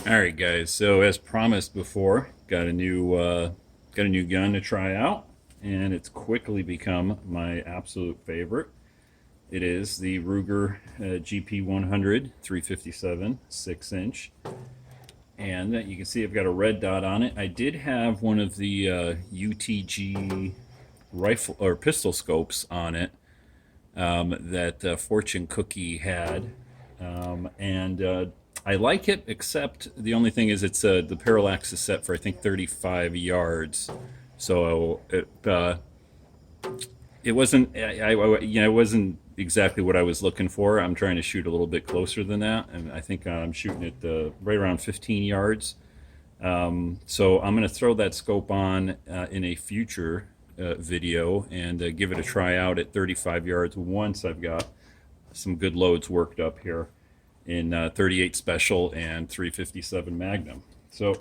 All right, guys. So as promised before, got a new gun to try out, and it's quickly become my absolute favorite. It is the Ruger GP100 357 6-inch, and you can see I've got a red dot on it. I did have one of the UTG rifle or pistol scopes on it that Fortune Cookie had, and I like it, except the only thing is the parallax is set for I think 35 yards, so it wasn't it wasn't exactly what I was looking for. I'm trying to shoot a little bit closer than that, and I think I'm shooting it right around 15 yards. So I'm going to throw that scope on in a future video and give it a try out at 35 yards once I've got some good loads worked up here in 38 Special and 357 Magnum. So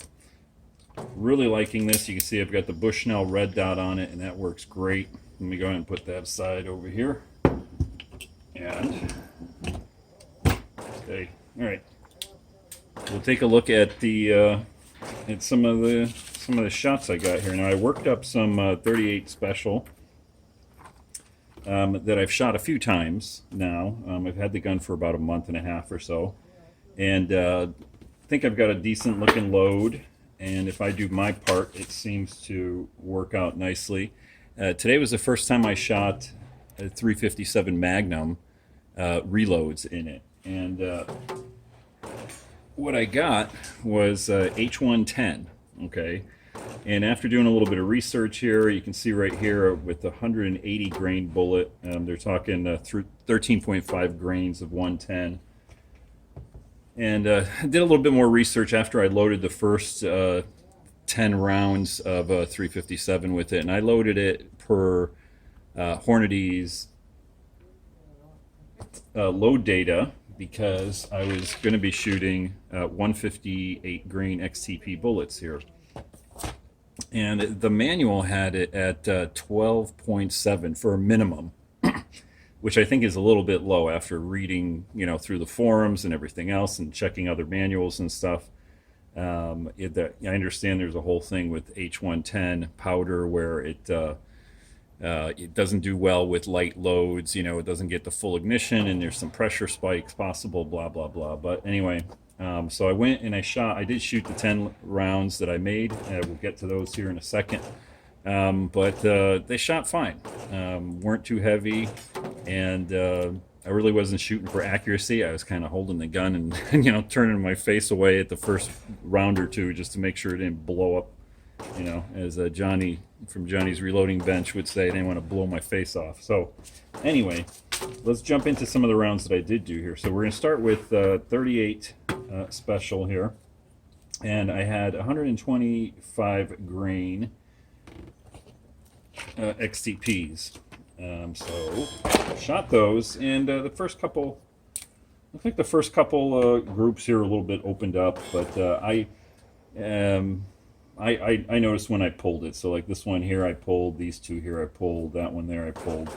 really liking this. You can see I've got the Bushnell red dot on it, and that works great. Let me go ahead and put that aside over here. And okay, all right. We'll take a look at the at some of the shots I got here. Now I worked up some 38 Special that I've shot a few times now. I've had the gun for about a month and a half or so, and I think I've got a decent looking load. And if I do my part, it seems to work out nicely. Today was the first time I shot a 357 Magnum reloads in it, and what I got was H110. Okay, and after doing a little bit of research here, you can see right here with the 180 grain bullet, they're talking through 13.5 grains of 110. And did a little bit more research after I loaded the first 10 rounds of 357 with it, and I loaded it per Hornady's load data because I was going to be shooting 158 grain XTP bullets here. And the manual had it at 12.7 for a minimum, which I think is a little bit low after reading, through the forums and everything else and checking other manuals and stuff. I understand there's a whole thing with H110 powder where it doesn't do well with light loads. It doesn't get the full ignition, and there's some pressure spikes possible, blah, blah, blah. But anyway, so I went and I did shoot the 10 rounds that I made. We'll get to those here in a second. But they shot fine, weren't too heavy, and I really wasn't shooting for accuracy. I was kind of holding the gun and turning my face away at the first round or two just to make sure it didn't blow up. As Johnny from Johnny's Reloading Bench would say, I didn't want to blow my face off. So anyway, let's jump into some of the rounds that I did do here. So we're going to start with 38 Special here, and I had 125 grain XTPs. So shot those, and the first couple, I think the first couple groups here are a little bit opened up, but I noticed when I pulled it. So like this one here I pulled, these two here I pulled, that one there I pulled.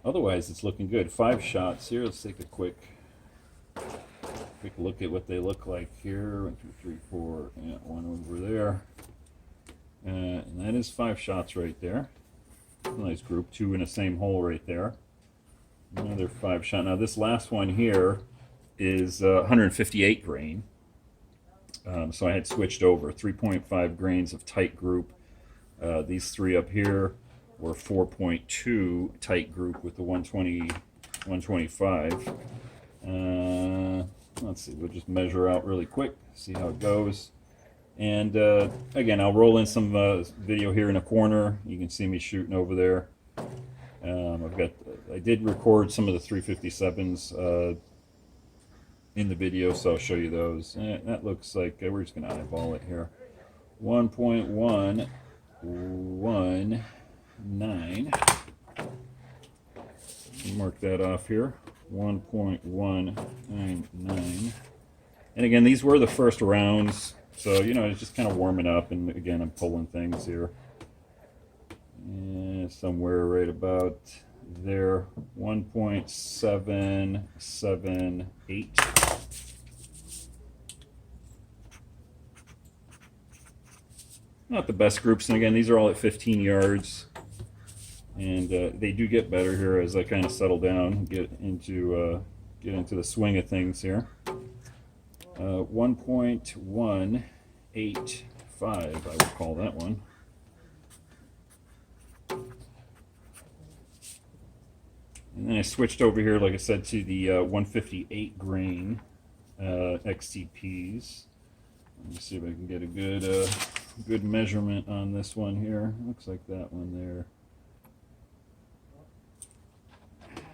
Otherwise it's looking good. 5 shots here. Let's take a quick look at what they look like here. 1, 2, 3, 4, yeah, one over there. And that is 5 shots right there. Nice group. 2 in the same hole right there. Another 5 shot. Now this last one here is 158 grain. So I had switched over 3.5 grains of tight group. These 3 up here were 4.2 tight group with the 120, 125. Let's see. We'll just measure out really quick, see how it goes. And again, I'll roll in some video here in a corner. You can see me shooting over there. I did record some of the 357s in the video, so I'll show you those. That looks like we're just going to eyeball it here. 1.119. Mark that off here. 1.199. And again, these were the first rounds. So, it's just kind of warming up, and again, I'm pulling things here. Somewhere right about there, 1.778. not the best groups. And again, these are all at 15 yards. And they do get better here as I kind of settle down and get into the swing of things here. 1.185, I would call that one. And then I switched over here, like I said, to the 158 grain XTPs. Let me see if I can get a good measurement on this one here. Looks like that one there.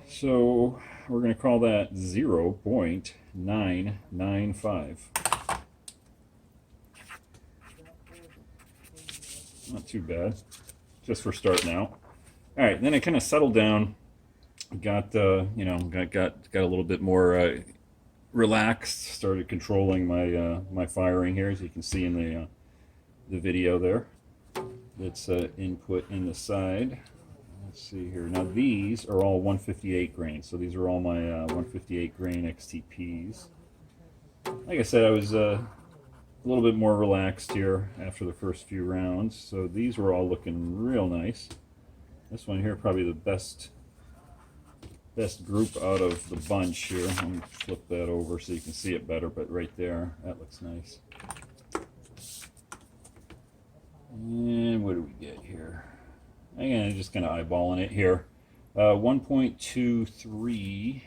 So we're going to call that 0.995. Not too bad, just for starting out. All right, then I kind of settled down, got a little bit more relaxed, started controlling my firing here, as you can see in the video there. That's input in the side. Let's see here. Now these are all 158 grain, so these are all my 158 grain XTPs. Like I said, I was a little bit more relaxed here after the first few rounds, so these were all looking real nice. This one here probably the best group out of the bunch here. Let me flip that over so you can see it better, but right there, that looks nice. And what do we get here? Again, just kind of eyeballing it here. 1.231.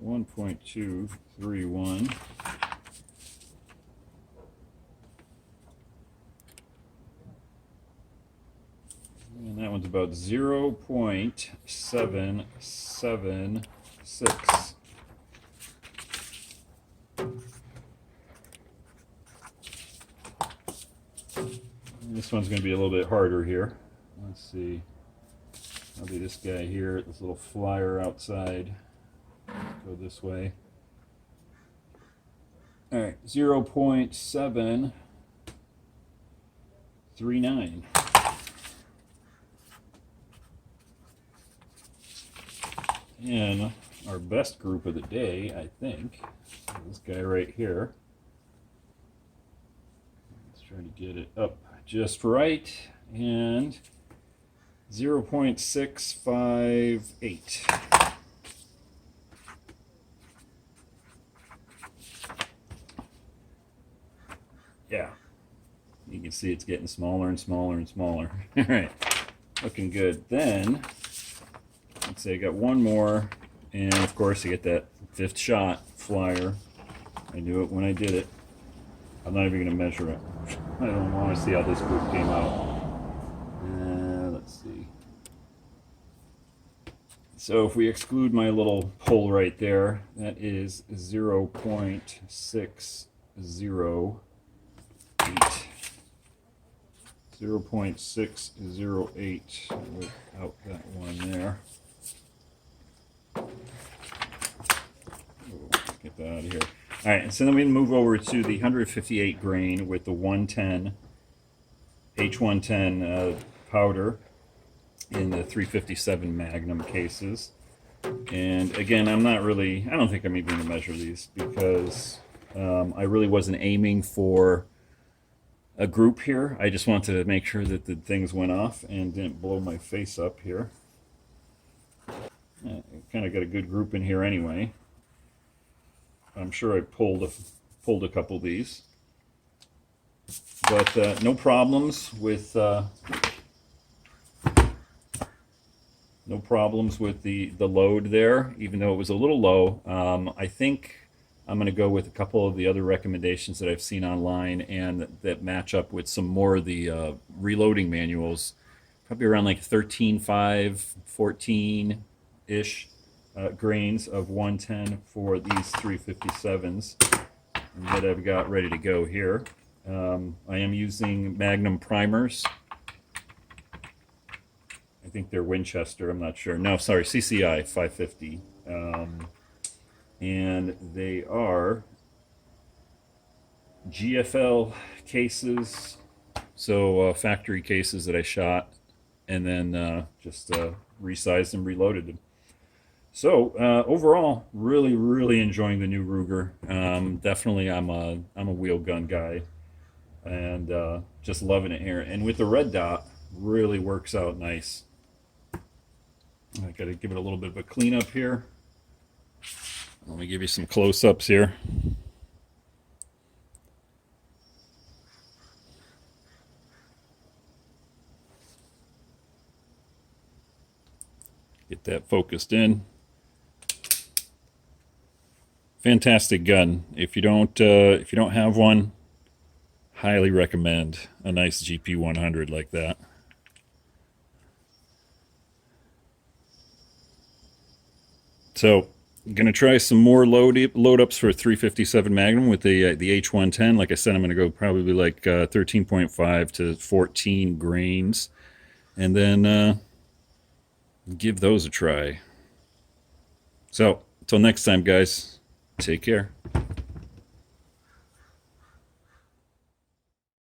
1.231. And that one's about 0.776. This one's going to be a little bit harder here. Let's see. I'll do this guy here, this little flyer outside. Go this way. All right, 0.739. And our best group of the day, I think, is this guy right here. Let's try to get it up just right, and 0.658. Yeah, you can see it's getting smaller and smaller and smaller. All right, looking good. Then let's say I got one more, and of course I get that fifth shot flyer. I knew it when I did it. I'm not even going to measure it. I don't want to see how this group came out. Let's see. So if we exclude my little hole right there, that is 0.608. 0.608 without that one there. Let's get that out of here. All right, so then we move over to the 158 grain with the 110 H110 powder in the 357 Magnum cases. And again, I don't think I'm even going to measure these because I really wasn't aiming for a group here. I just wanted to make sure that the things went off and didn't blow my face up here. Kind of got a good group in here anyway. I'm sure I pulled a couple of these, but no problems with the load there, even though it was a little low. I think I'm going to go with a couple of the other recommendations that I've seen online and that match up with some more of the reloading manuals, probably around like 13.5, 14-ish. Grains of 110 for these 357s that I've got ready to go here. I am using Magnum primers. I think they're Winchester, I'm not sure. No, sorry, CCI 550. And they are GFL cases, so factory cases that I shot and then just resized and reloaded them. So overall, really enjoying the new Ruger. Definitely, I'm a wheel gun guy. and just loving it here. And with the red dot, really works out nice. I got to give it a little bit of a cleanup here. Let me give you some close-ups here. Get that focused in. Fantastic gun. If you don't have one, highly recommend a nice GP100 like that. So, I'm gonna try some more load ups for 357 Magnum with the H110. Like I said, I'm gonna go probably like 13.5 to 14 grains, and then give those a try. So, until next time, guys, take care.